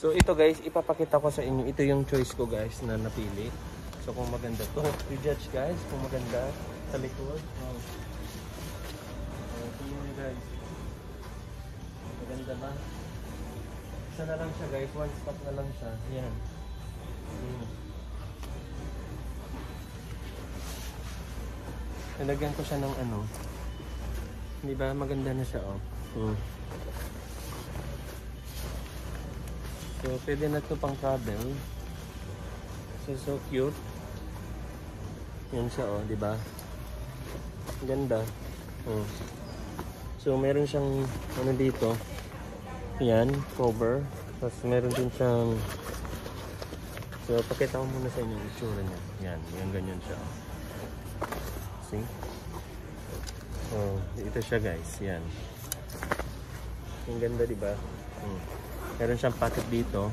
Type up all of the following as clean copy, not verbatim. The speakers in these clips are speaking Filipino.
So ito guys, ipapakita ko sa inyo. Ito yung choice ko guys na napili. So kung maganda to, i-judge guys kung maganda sa likod. Tingnan nyo guys. Maganda ba? Isa na lang siya guys, one spot na lang siya. Yan. Nalagyan ko siya ng ano. Di ba? Maganda na siya oh. So pwede na ito pang travel. So cute. Yan siya oh, di ba? Ganda. So meron siyang ano dito. Yan, cover. Tapos meron din siyang, so pakita ko muna sa inyo yung itsura niya. Yan, yan ganyan siya. See? So ito siya guys, yan. Ang ganda di ba? Meron siyang pocket dito.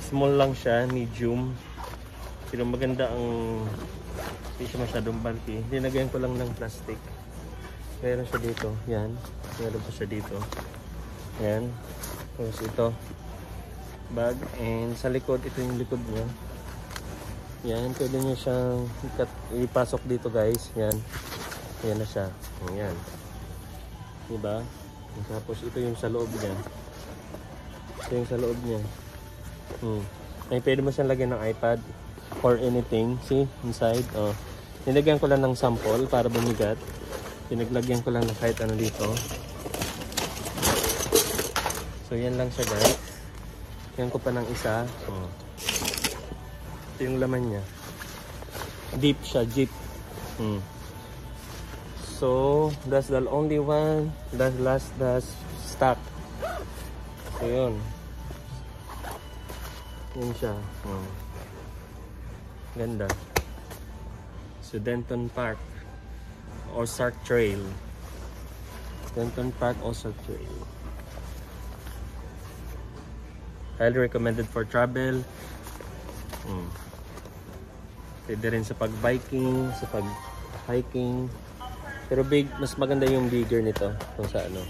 Small lang siya, medium. Pero maganda ang, hindi siya masyadong bulky. Dinagayan ko lang ng plastic. Meron siya dito. Yan. Meron pa siya dito. Yan. Tapos ito. Bag. And sa likod, ito yung likod niya. Yan. Pwede nyo siyang ipasok dito guys. Yan. Yan na siya. Yan. Diba? Tapos ito yung sa loob niya. Ito yung sa loob niya. Ay, pwede mo siyang lagyan ng iPad or anything. See? Inside. Oh. Nilagyan ko lang ng sample para bumigat. Pinaglagyan ko lang ng kahit ano dito. So, yan lang siya guys. Yan ko pa ng isa. Oh. Ito yung laman niya. Deep siya. Deep. So, that's the only one. That's last stock. So, yun. Yun siya. Ganda. So, Denton Park. Ozark Trail. Denton Park, Ozark Trail. Highly recommended for travel. Pwede rin sa pag-biking, sa pag-hiking. Pero mas maganda yung bigger nito kung sa ano.